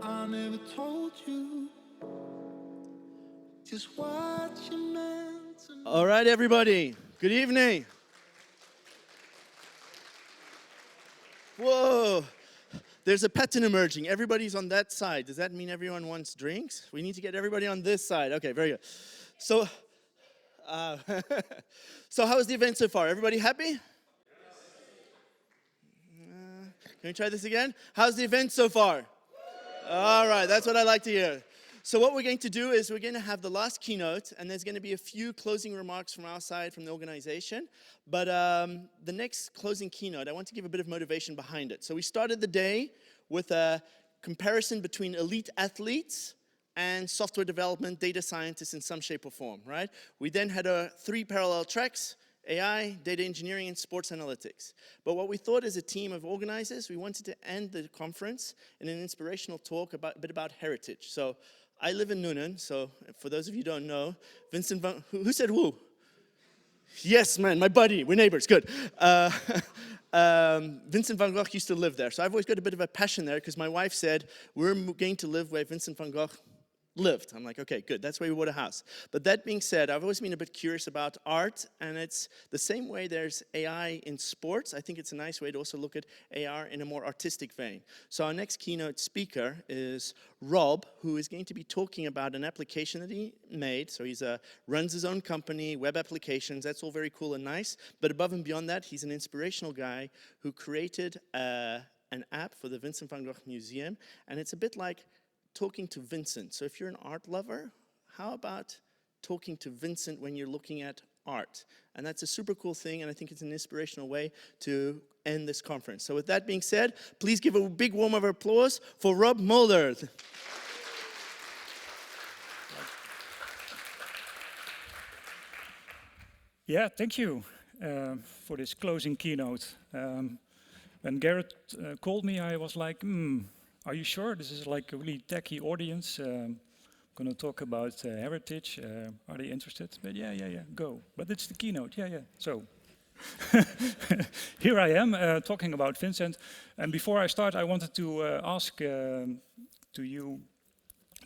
I never told you. Just what you meant to know. All right, everybody. Good evening. Whoa. There's a pattern emerging. Everybody's on that side. Does that mean everyone wants drinks? We need to get everybody on this side. Okay, very good. So, so how was the event so far? Everybody happy? Can we try this again? How's the event so far? All right, that's what I like to hear. So what we're going to do is we're going to have the last keynote, and there's going to be a few closing remarks from our side, from the organization. But the next closing keynote, I want to give a bit of motivation behind it. So we started the day with a comparison between elite athletes and software development, data scientists in some shape or form, right? We then had 3 parallel tracks: AI, data engineering, and sports analytics. But what we thought as a team of organizers, we wanted to end the conference in an inspirational talk a bit about heritage. So I live in Nuenen, so for those of you who don't know, Vincent van... Who said woo? Yes, man, my buddy, we're neighbors, good. Vincent van Gogh used to live there, so I've always got a bit of a passion there, because my wife said, we're going to live where Vincent van Gogh lived. I'm like, okay, good, that's why we bought a house. But that being said, I've always been a bit curious about art, and it's the same way there's AI in sports. I think it's a nice way to also look at AR in a more artistic vein. So our next keynote speaker is Rob, who is going to be talking about an application that he made. So he runs his own company, web applications, that's all very cool and nice. But above and beyond that, he's an inspirational guy who created an app for the Vincent van Gogh Museum, and it's a bit like talking to Vincent. So if you're an art lover, how about talking to Vincent when you're looking at art? And that's a super cool thing, and I think it's an inspirational way to end this conference. So with that being said, please give a big warm of applause for Rob Mulder. Yeah, thank you for this closing keynote. When Garrett called me, I was like, are you sure? This is like a really techie audience. I'm going to talk about heritage. Are they interested? But yeah, go. But it's the keynote, yeah. So here I am talking about Vincent. And before I start, I wanted to ask to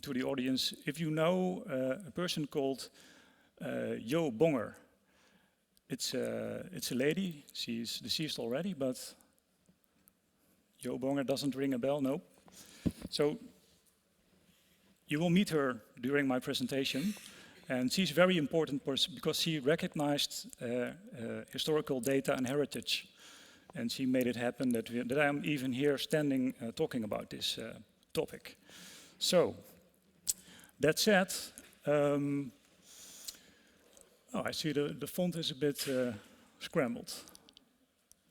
the audience, if you know a person called Jo Bonger. It's a lady. She's deceased already, but Jo Bonger doesn't ring a bell, no. So you will meet her during my presentation, and she's very important because she recognized historical data and heritage, and she made it happen that I'm even here standing talking about this topic. So that said, I see the font is a bit scrambled.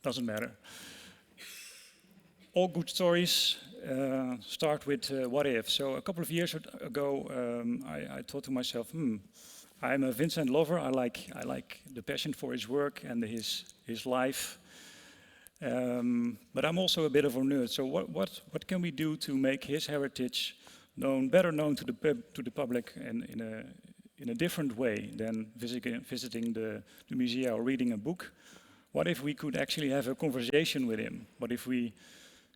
Doesn't matter. All good stories start with what if. So a couple of years ago, I thought to myself, I'm a Vincent lover. I like the passion for his work and his life. But I'm also a bit of a nerd. So what can we do to make his heritage better known to the public in a different way than visiting the museum or reading a book? What if we could actually have a conversation with him? What if we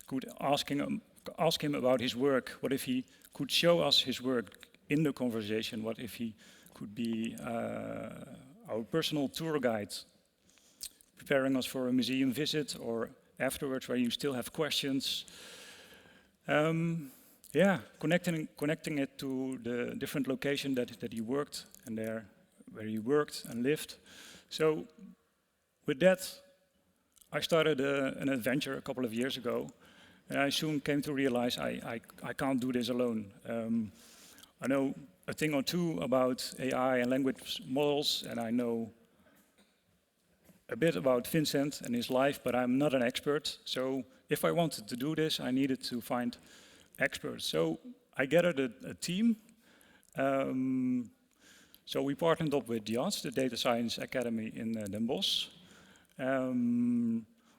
could ask him about his work? What if he could show us his work in the conversation? What if he could be our personal tour guide, preparing us for a museum visit or afterwards where you still have questions? Yeah, connecting it to the different location that he worked and where he worked and lived. So with that, I started an adventure a couple of years ago, and I soon came to realize I can't do this alone. I know a thing or two about AI and language models, and I know a bit about Vincent and his life, but I'm not an expert. So if I wanted to do this, I needed to find experts. So I gathered a team. So we partnered up with JAS, the Data Science Academy in Den Bosch.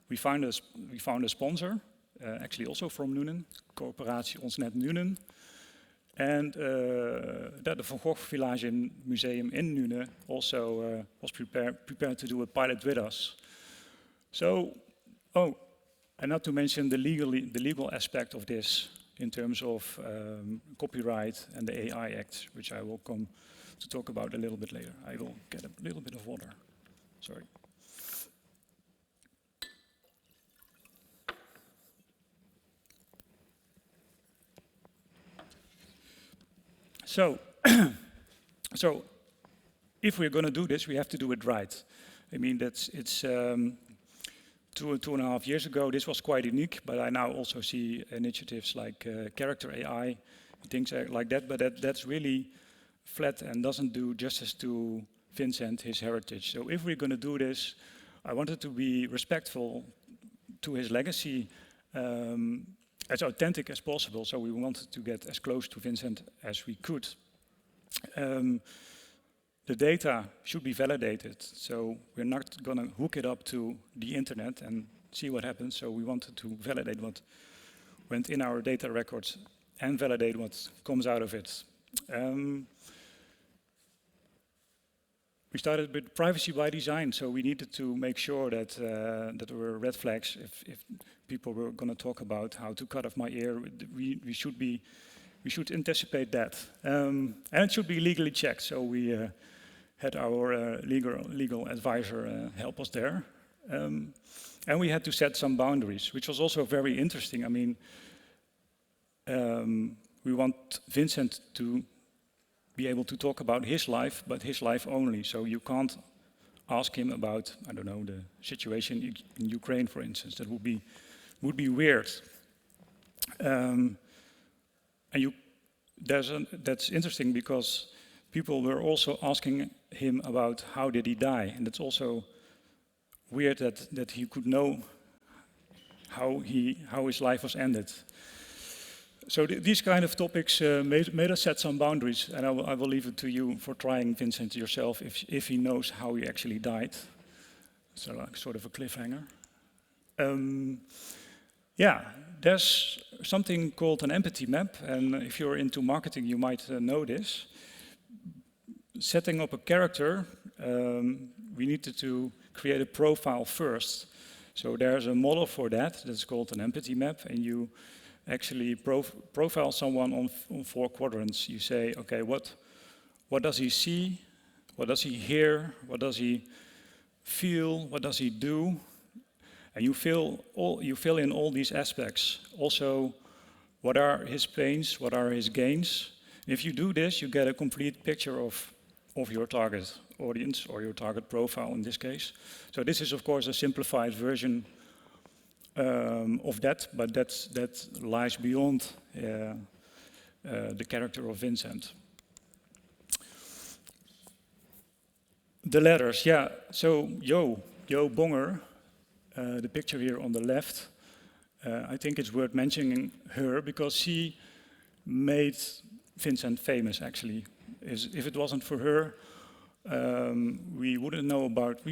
We found a sponsor, actually also from Nuenen, Coöperatie Ons Net Nuenen. And the Van Gogh Village Museum in Nuenen also was prepared to do a pilot with us. So, and not to mention the legal aspect of this. in terms of copyright and the AI Act, which I will come to talk about a little bit later. I will get a little bit of water. Sorry. So, so if we're going to do this, we have to do it right. I mean, it's 2.5 years ago, this was quite unique, but I now also see initiatives like character AI, things like that, but that's really flat and doesn't do justice to Vincent, his heritage. So if we're going to do this, I wanted to be respectful to his legacy, as authentic as possible, so we wanted to get as close to Vincent as we could. The data should be validated, so we're not going to hook it up to the internet and see what happens. So we wanted to validate what went in our data records and validate what comes out of it. We started with privacy by design, so we needed to make sure that that there were red flags. If people were going to talk about how to cut off my ear, we should anticipate that, and it should be legally checked. So we had our legal advisor help us there. And we had to set some boundaries, which was also very interesting. I mean, we want Vincent to be able to talk about his life, but his life only. So you can't ask him about, I don't know, the situation in Ukraine, for instance. That would be weird. And that's interesting because people were also asking him about how did he die, and it's also weird that he could know how his life was ended. So these kind of topics made us set some boundaries, and I will leave it to you for trying Vincent yourself if he knows how he actually died. So like sort of a cliffhanger. Yeah, there's something called an empathy map, and if you're into marketing, you might know this. Setting up a character, we needed to create a profile first. So there's a model for that that's called an empathy map, and you actually profile someone on 4 quadrants. You say, okay, what does he see? What does he hear? What does he feel? What does he do? And you fill in all these aspects. Also, what are his pains? What are his gains? If you do this, you get a complete picture of your target audience or your target profile in this case. So this is of course a simplified version of that, but that lies beyond the character of Vincent. The letters, yeah. So Jo Bonger, the picture here on the left, I think it's worth mentioning her because she made Vincent famous actually. If it wasn't for her, we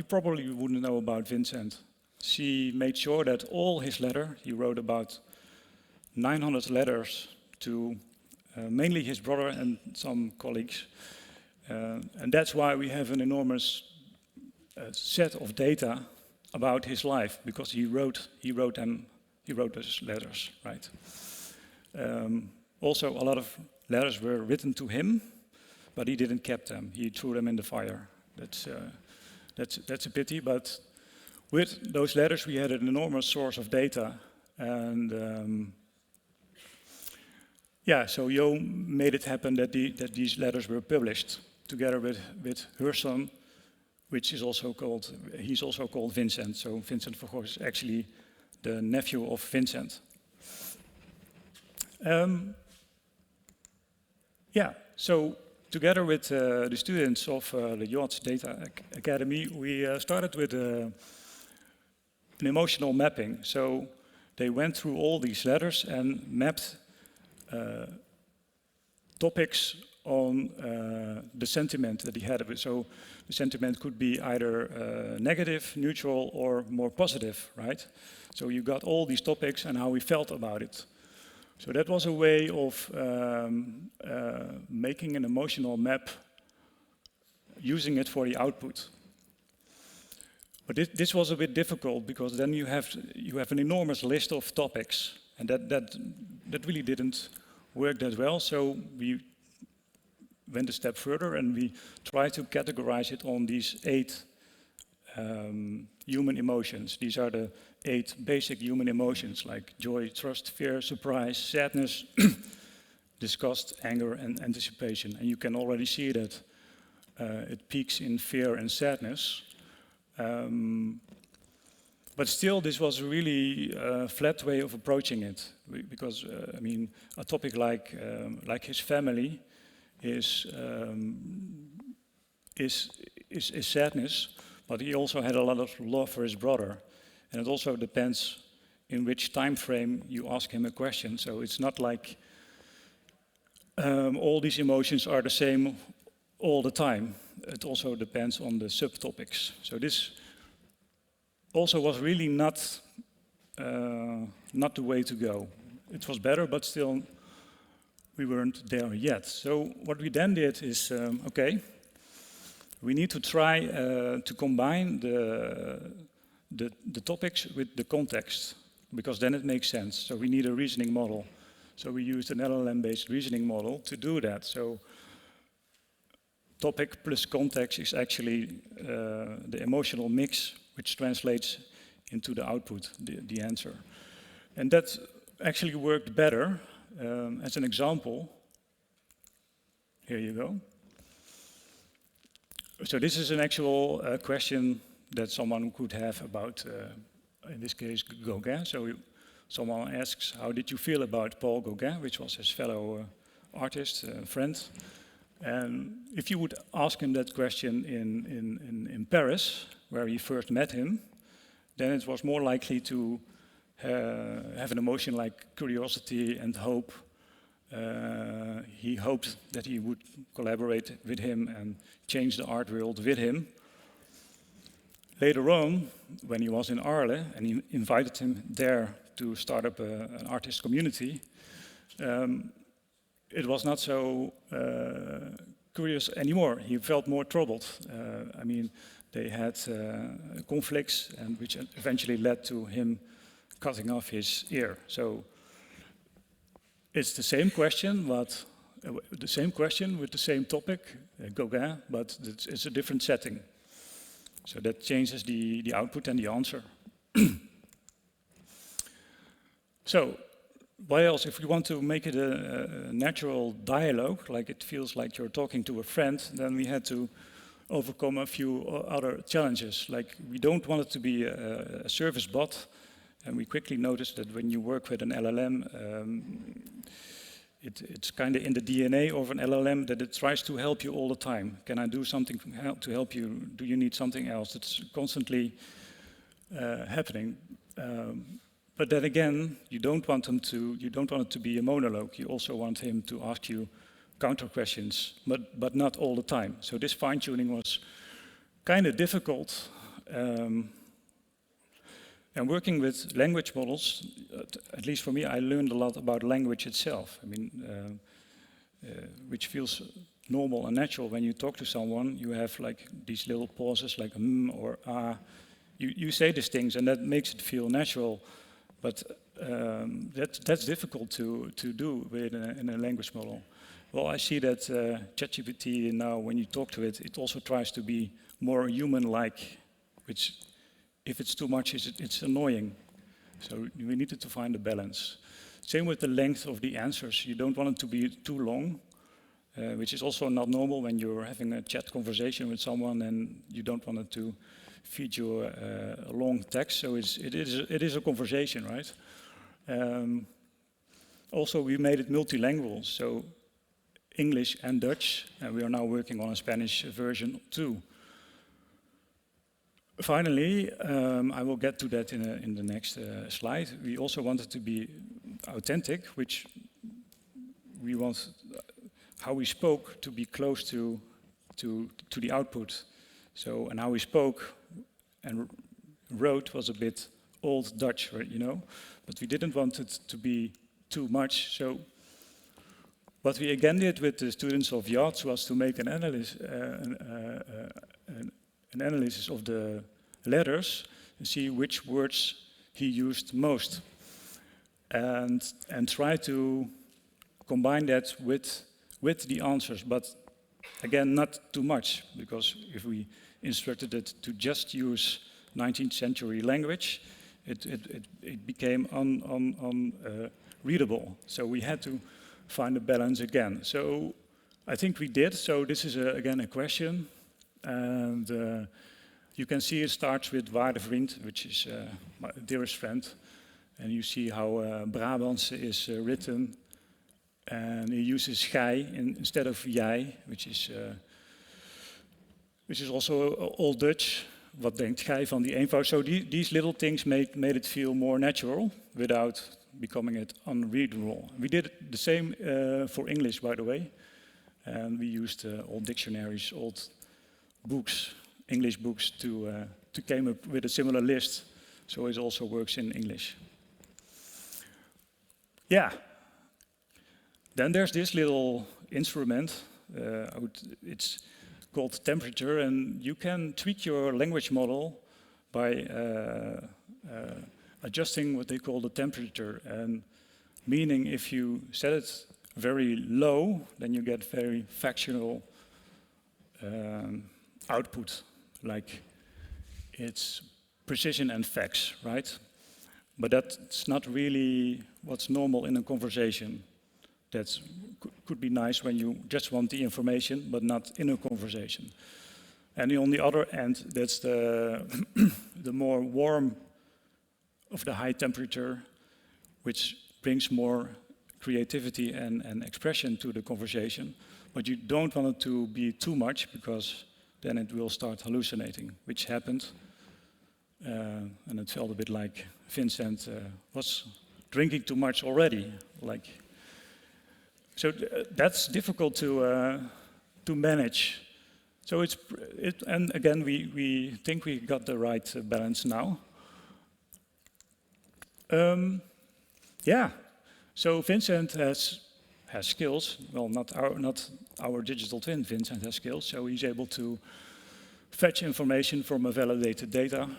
probably wouldn't know about Vincent. She made sure that all his letters, he wrote about 900 letters to mainly his brother and some colleagues. And that's why we have an enormous set of data about his life, because he wrote those letters, right? Also, a lot of letters were written to him, but he didn't keep them. He threw them in the fire. That's a pity, but with those letters we had an enormous source of data, and yeah, so Jo made it happen that these letters were published together with her son, which is also called, he's also called Vincent. So Vincent van Gogh is actually the nephew of Vincent. Yeah, so together with the students of the Yachts Data Academy, we started with an emotional mapping. So they went through all these letters and mapped topics on the sentiment that he had. So the sentiment could be either negative, neutral, or more positive, right? So you got all these topics and how he felt about it. So that was a way of making an emotional map, using it for the output. But this was a bit difficult because then you have an enormous list of topics, and that really didn't work that well. So we went a step further and we tried to categorize it on these 8 human emotions. These are the 8 basic human emotions like joy, trust, fear, surprise, sadness, disgust, anger, and anticipation. And you can already see that it peaks in fear and sadness. But still, this was a really flat way of approaching it, because I mean, a topic like his family is sadness, but he also had a lot of love for his brother, and it also depends in which time frame you ask him a question. So it's not like all these emotions are the same all the time. It also depends on the subtopics. So this also was really not the way to go. It was better, but still we weren't there yet. So what we then did is, okay, we need to try to combine the topics with the context, because then it makes sense. So we need a reasoning model. So we used an LLM-based reasoning model to do that. So topic plus context is actually the emotional mix, which translates into the output, the answer. And that actually worked better. As an example, here you go. So this is an actual question that someone could have about, in this case, Gauguin. So someone asks, how did you feel about Paul Gauguin, which was his fellow artist, friend? And if you would ask him that question in Paris, where he first met him, then it was more likely to have an emotion like curiosity and hope. He hoped that he would collaborate with him and change the art world with him. Later on, when he was in Arles, and he invited him there to start up an artist community, it was not so curious anymore. He felt more troubled. I mean, they had conflicts, and which eventually led to him cutting off his ear. So it's the same question, but the same question with the same topic, Gauguin, but it's a different setting. So that changes the output and the answer. So what else? If we want to make it a natural dialogue, like it feels like you're talking to a friend, then we had to overcome a few other challenges. Like we don't want it to be a service bot, and we quickly noticed that when you work with an LLM, it's kind of in the DNA of an LLM that it tries to help you all the time. Can I do something to help you? Do you need something else? It's constantly happening. But then again, you don't want it to be a monologue. You also want him to ask you counter questions, but not all the time. So this fine-tuning was kind of difficult. And working with language models, at least for me, I learned a lot about language itself. I mean, which feels normal and natural when you talk to someone. You have like these little pauses, like or ah. You say these things, and that makes it feel natural. But that's difficult to do in a language model. Well, I see that ChatGPT now, when you talk to it, it also tries to be more human-like, which, if it's too much, it's annoying. So we needed to find a balance. Same with the length of the answers. You don't want it to be too long, which is also not normal when you're having a chat conversation with someone and you don't want it to feed you a long text. So it is a conversation, right? Also, we made it multilingual, so English and Dutch, and we are now working on a Spanish version too. Finally, I will get to that in the next slide. We also wanted to be authentic, which we want how we spoke to be close to the output. So, and how we spoke and wrote was a bit old Dutch, right, you know, but we didn't want it to be too much. So what we again did with the students of Yachts was to make an analysis of the letters and see which words he used most. and try to combine that with the answers, but again, not too much, because if we instructed it to just use 19th century language, it became unreadable. So we had to find a balance again. So I think we did. So this is again a question, and you can see it starts with waarde vriend, which is my dearest friend, and you see how Brabants is written, and he uses gij instead of jij, which is also Old Dutch. Wat denkt gij van die eenvoud? So these little things made it feel more natural without becoming it unreadable. We did the same for English, by the way. And we used old dictionaries, old books, English books to came up with a similar list. So it also works in English. Yeah. Then there's this little instrument. It's called temperature, and you can tweak your language model by adjusting what they call the temperature. And meaning if you set it very low, then you get very factional output, like it's precision and facts, right? But that's not really what's normal in a conversation. That could be nice when you just want the information, but not in a conversation. And on the other end, that's the more warm of the high temperature, which brings more creativity and expression to the conversation. But you don't want it to be too much, because then it will start hallucinating, which happened. And it felt a bit like Vincent was drinking too much already. So that's difficult to manage. So and again, we think we got the right balance now. Yeah. So Vincent has skills. Well, not our digital twin. Vincent has skills. So he's able to fetch information from a validated data,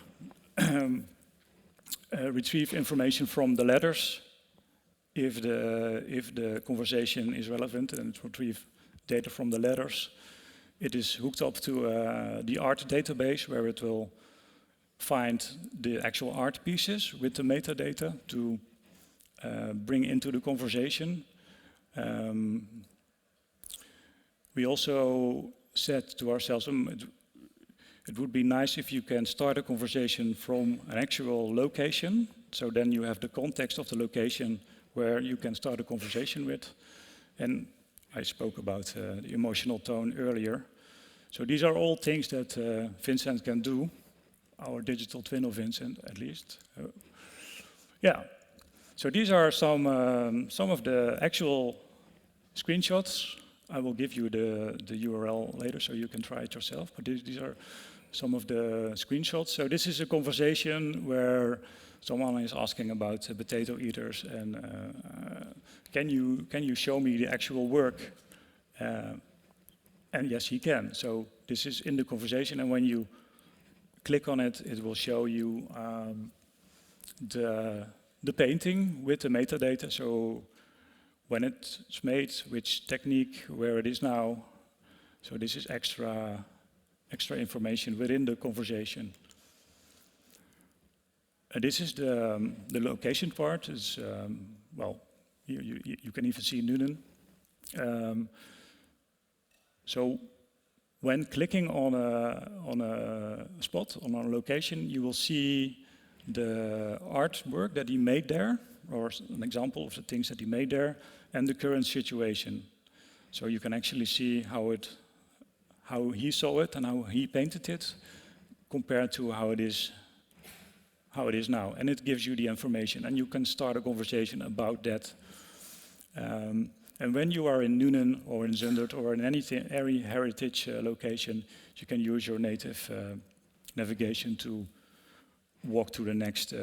retrieve information from the letters. If the conversation is relevant, and it retrieves data from the letters, it is hooked up to the art database, where it will find the actual art pieces with the metadata to bring into the conversation. We also said to ourselves, it would be nice if you can start a conversation from an actual location, so then you have the context of the location where you can start a conversation with. And I spoke about the emotional tone earlier. So these are all things that Vincent can do, our digital twin of Vincent, at least. Yeah. So these are some of the actual screenshots. I will give you the URL later so you can try it yourself. But these are some of the screenshots. So this is a conversation where someone is asking about potato eaters, and can you show me the actual work? And yes, he can. So this is in the conversation, and when you click on it, it will show you the painting with the metadata. So when it's made, which technique, where it is now. So this is extra information within the conversation. This is the location part. Is well, you can even see Nuenen. So when clicking on a spot, on a location, you will see the artwork that he made there, or an example of the things that he made there, and the current situation. So you can actually see how he saw it and how he painted it, compared to how it is now. And it gives you the information, and you can start a conversation about that. And when you are in Nuenen or in Zundert or in any heritage location, you can use your native navigation to walk to the next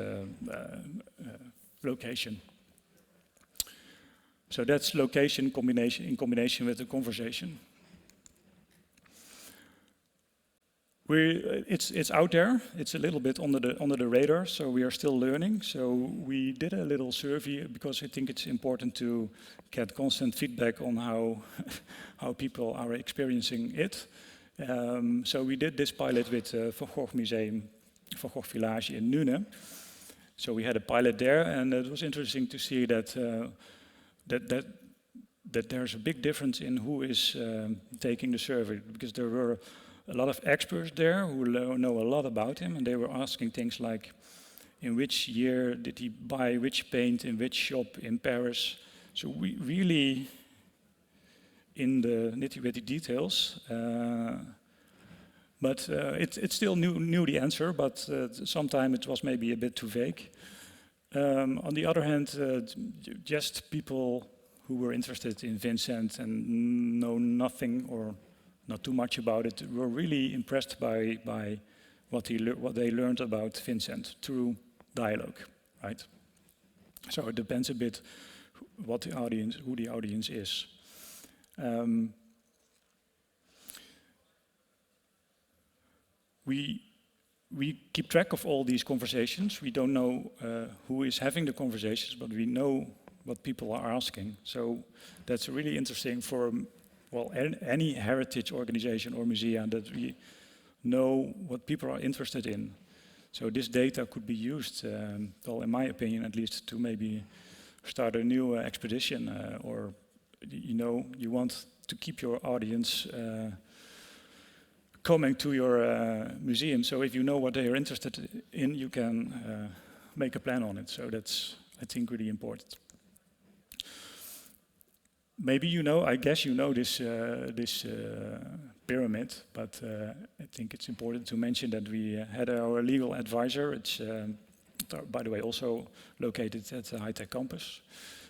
location. So that's location in combination with the conversation. It's out there. It's a little bit under the radar, so we are still learning. So we did a little survey because I think it's important to get constant feedback on how how people are experiencing it. So we did this pilot with Van Gogh Museum, Van Gogh Village in Nune. So we had a pilot there, and it was interesting to see that that there's a big difference in who is taking the survey, because there were a lot of experts there who know a lot about him, and they were asking things like, in which year did he buy which paint in which shop in Paris? So we really in the nitty-gritty details. But it still knew the answer, but sometimes it was maybe a bit too vague. On the other hand, just people who were interested in Vincent and know nothing or not too much about it were really impressed by what they learned about Vincent through dialogue, right? So it depends a bit who the audience is. We keep track of all these conversations. We don't know who is having the conversations, but we know what people are asking. So that's really interesting for, well, any heritage organization or museum, that we know what people are interested in. So this data could be used, well, in my opinion at least, to maybe start a new expedition, or you want to keep your audience coming to your museum. So if you know what they are interested in, you can make a plan on it. So that's, I think, really important. Maybe I guess you know this pyramid, but I think it's important to mention that we had our legal advisor. It's, by the way, also located at the high-tech campus.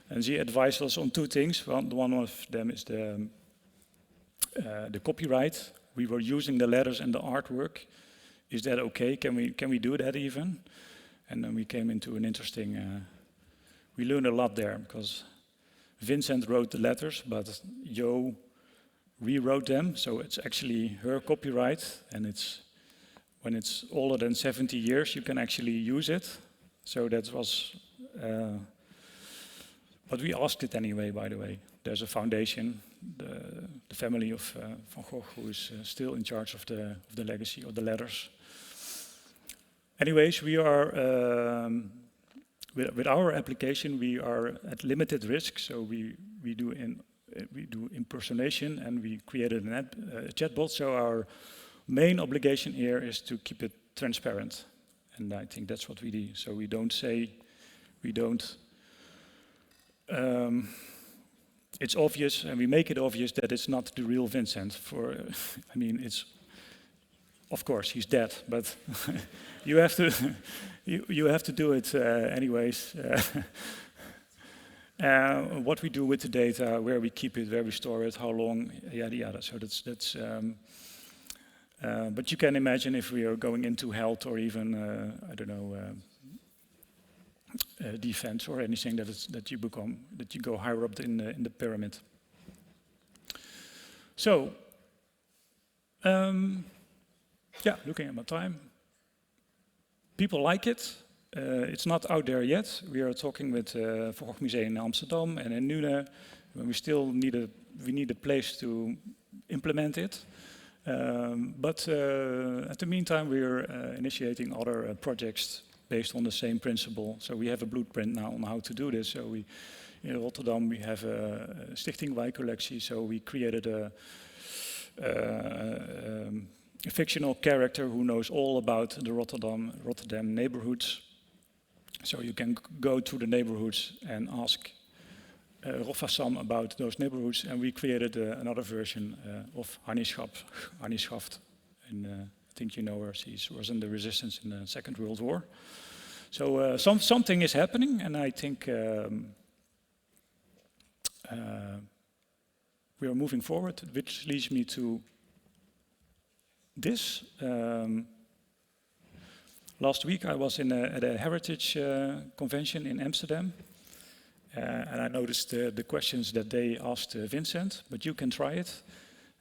And she advised us on two things. One of them is the copyright. We were using the letters and the artwork. Is that okay? Can we do that even? And then we came into an interesting. We learned a lot there, because Vincent wrote the letters, but Jo rewrote them. So it's actually her copyright, and when it's older than 70 years, you can actually use it. So that was. But we asked it anyway, by the way. There's a foundation, the family of Van Gogh, who is still in charge of the legacy of the letters. Anyways, we are, with our application, we are at limited risk, so we do impersonation, and we created a chatbot, so our main obligation here is to keep it transparent. And I think that's what we do. So we don't say, it's obvious, and we make it obvious that it's not the real Vincent. I mean, it's, of course, he's dead, but you have to do it anyways. What we do with the data, where we keep it, where we store it, how long, yada yada. So that's. But you can imagine if we are going into health or even I don't know. Defense or anything that you go higher up in the pyramid. So, yeah, looking at my time, people like it. It's not out there yet. We are talking with Van Gogh Museum in Amsterdam and in Nune. We still need a place to implement it. But at the meantime, we're initiating other projects based on the same principle. So we have a blueprint now on how to do this. So in Rotterdam, we have a Stichting Wijkcollectie. So we created a fictional character who knows all about the Rotterdam neighborhoods. So you can go to the neighborhoods and ask Roffasam about those neighborhoods. And we created another version of Hannieschaft. I think you know her. She was in the resistance in the Second World War. So something is happening, and I think we are moving forward, which leads me to this. Last week I was at a heritage convention in Amsterdam, and I noticed the questions that they asked Vincent, but you can try it.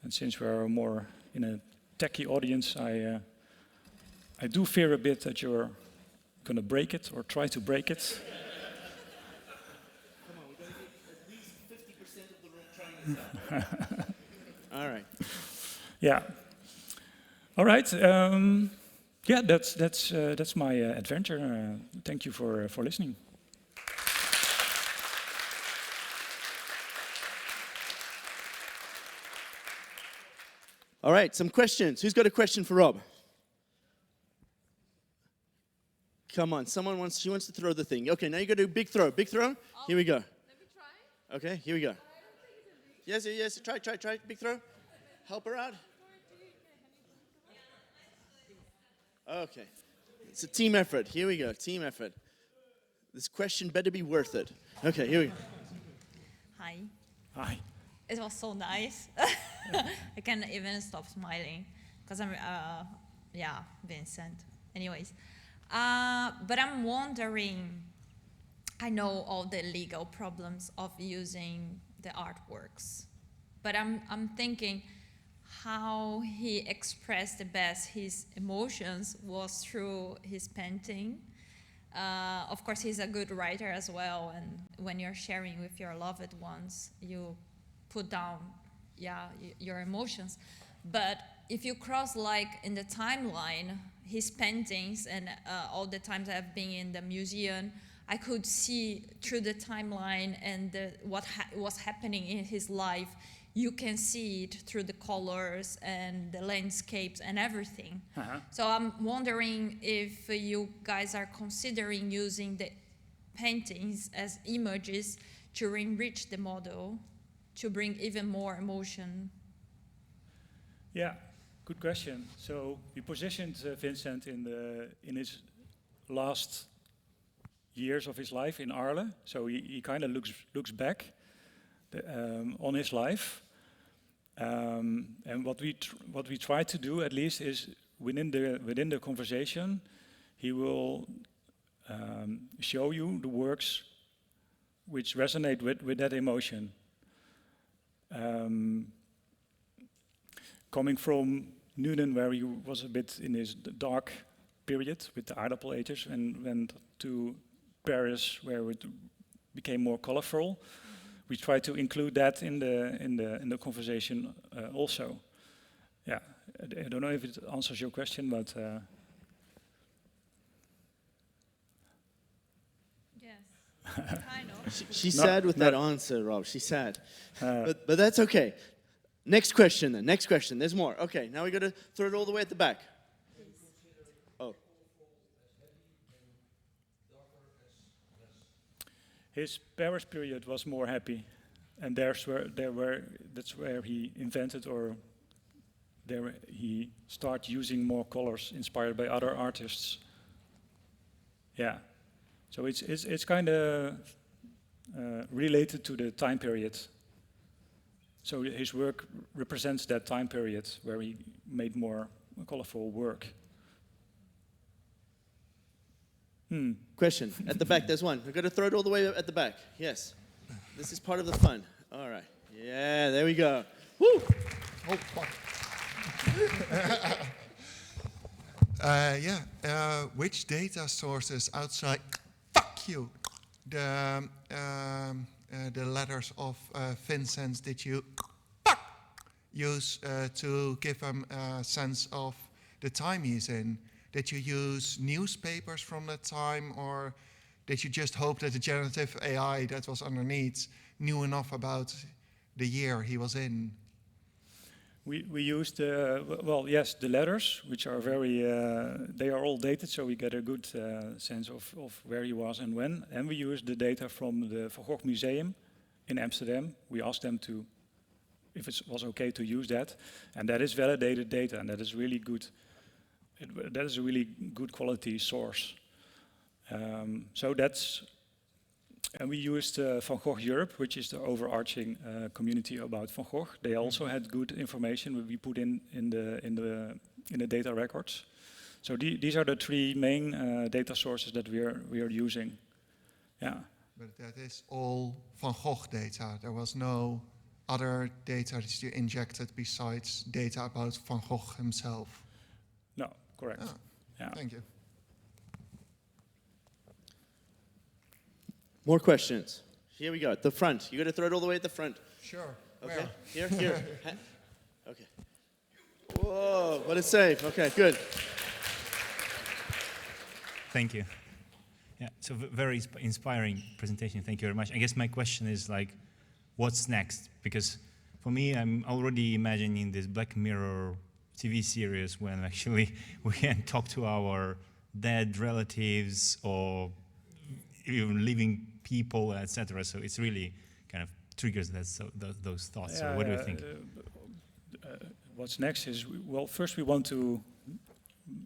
And since we are more in a techie audience, I I do fear a bit that you're going to break it or try to break it. Come on, we're going to get at least 50% of the room trying this out. All right. Yeah. All right. Yeah, that's my adventure. Thank you for listening. All right, some questions. Who's got a question for Rob? Come on, she wants to throw the thing. Okay, now you got to do big throw. Big throw. Here we go. Let me try. Okay, here we go. Yes, try. Big throw. Help her out. Okay. It's a team effort. Here we go, team effort. This question better be worth it. Okay, here we go. Hi. Hi. It was so nice. I can't even stop smiling because I'm, Vincent. Anyways, but I'm wondering, I know all the legal problems of using the artworks, but I'm thinking how he expressed the best his emotions was through his painting. Of course, he's a good writer as well, and when you're sharing with your loved ones, you put down, your emotions. But if you cross, like, in the timeline, his paintings, and all the times I've been in the museum, I could see through the timeline and what was happening in his life. You can see it through the colors and the landscapes and everything. So I'm wondering if you guys are considering using the paintings as images to enrich the model, to bring even more emotion. Yeah, good question. So we positioned Vincent in his last years of his life in Arles. So he kind of looks back on his life, and what we try to do, at least, is within the conversation, he will show you the works which resonate with that emotion. Coming from Nuenen, where he was a bit in his dark period with the aardappel-eters, and went to Paris, where it became more colorful. We try to include that in the conversation also. Yeah, I don't know if it answers your question, but Yes, kind of. She's sad with that answer, Rob. She's sad, but that's okay. Next question then. Next question. There's more. Okay, now we got to throw it all the way at the back. Oh. His Paris period was more happy, and that's where he invented, or there he started using more colors inspired by other artists. Yeah, so it's kind of related to the time period. So his work represents that time period where he made more colorful work. Question at the back. There's one. We've got to throw it all the way at the back. Yes. This is part of the fun. All right. Yeah, there we go. Woo! Oh, fuck. Which data sources outside, fuck you, the letters of Vincent did you use to give him a sense of the time he's in? Did you use newspapers from that time, or did you just hope that the generative AI that was underneath knew enough about the year he was in? We used, the letters, which are they are all dated, so we get a good sense of where he was and when. And we used the data from the Van Gogh Museum in Amsterdam. We asked them if it was okay to use that, and that is validated data, and that is really good. That is a really good quality source. And we used Van Gogh Europe, which is the overarching community about Van Gogh. They also had good information that we put in the data records. So these are the three main data sources that we are using. Yeah. But that is all Van Gogh data. There was no other data that you injected besides data about Van Gogh himself. No, correct. Oh. Yeah. Thank you. More questions. Here we go, at the front. You got to throw it all the way at the front. Sure. Okay, here. Okay. Whoa, what a save. Okay, good. Thank you. Yeah, so very inspiring presentation. Thank you very much. I guess my question is like, what's next? Because for me, I'm already imagining this Black Mirror TV series when actually we can talk to our dead relatives or even living people, etc. So it's really kind of triggers those thoughts. So what do you think? What's next is, well, first we want to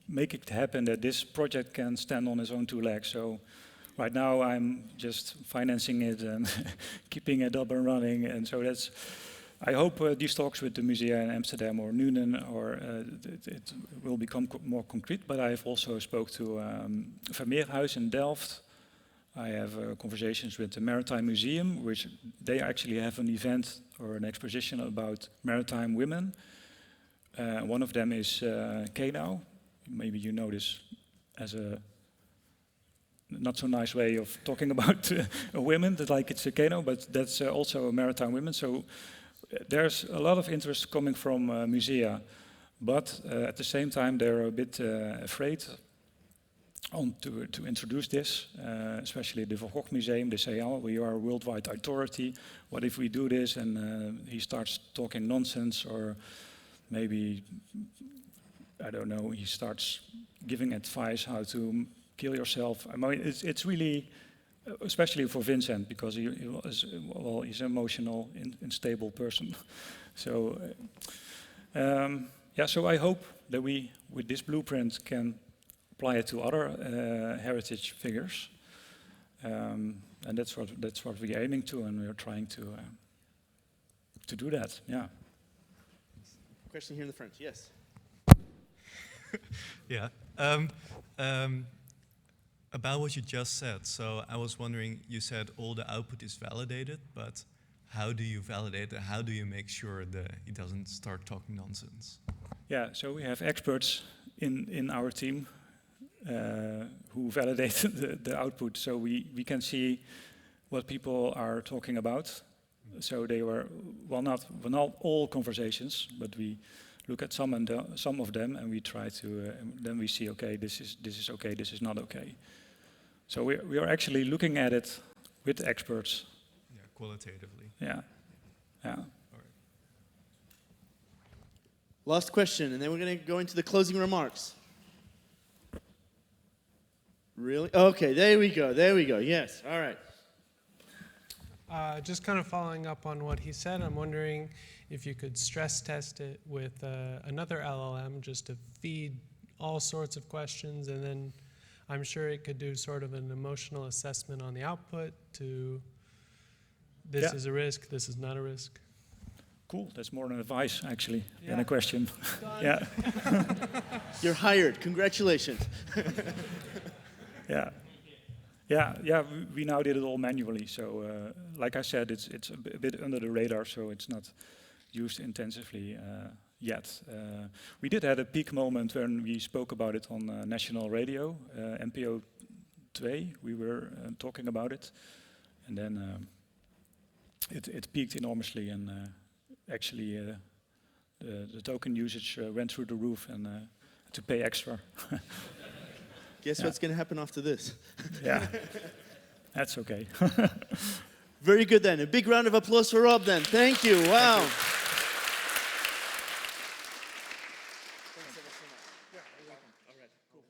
make it happen that this project can stand on its own two legs. So right now I'm just financing it and keeping it up and running. And so that's, I hope these talks with the musea in Amsterdam or Nuenen or it will become more concrete. But I have also spoke to Vermeerhuis in Delft. I have conversations with the Maritime Museum, which they actually have an event or an exposition about maritime women. One of them is Kano. Maybe you know this as a not so nice way of talking about women, that like it's a Kano, but that's also a maritime women. So there's a lot of interest coming from musea, but at the same time they're a bit afraid to introduce this, especially the Van Gogh Museum. They say, oh, we are a worldwide authority. What if we do this and he starts talking nonsense, or maybe, I don't know, he starts giving advice how to kill yourself. I mean, it's really, especially for Vincent, because he's an emotional, unstable person. So, yeah, so I hope that we, with this blueprint, can apply it to other heritage figures, and that's what we're aiming to, and we're trying to do that. Yeah. Question here in the front. Yes. Yeah. About what you just said. So I was wondering, you said all the output is validated, but how do you validate it? How do you make sure that he doesn't start talking nonsense? Yeah, so we have experts in our team who validate the output, so we can see what people are talking about. So they were, well, not all conversations, but we look at some of them, and we try to, then we see, okay, this is okay, this is not okay. So we are actually looking at it with experts. Yeah, qualitatively. Yeah, yeah. All right. Last question, and then we're going to go into the closing remarks. Really? Okay, there we go, yes, all right. Just kind of following up on what he said, I'm wondering if you could stress test it with another LLM just to feed all sorts of questions, and then I'm sure it could do sort of an emotional assessment on the output to this is a risk, this is not a risk. Cool, that's more an advice actually than a question. Yeah. You're hired, congratulations. Yeah, we now did it all manually. So, like I said, it's a bit under the radar, so it's not used intensively yet. We did have a peak moment when we spoke about it on national radio, NPO 2. We were talking about it, and then it peaked enormously, and actually the token usage went through the roof, and to pay extra. Guess what's going to happen after this? Yeah, that's okay. Very good then. A big round of applause for Rob then. Thank you. Wow. Thank you.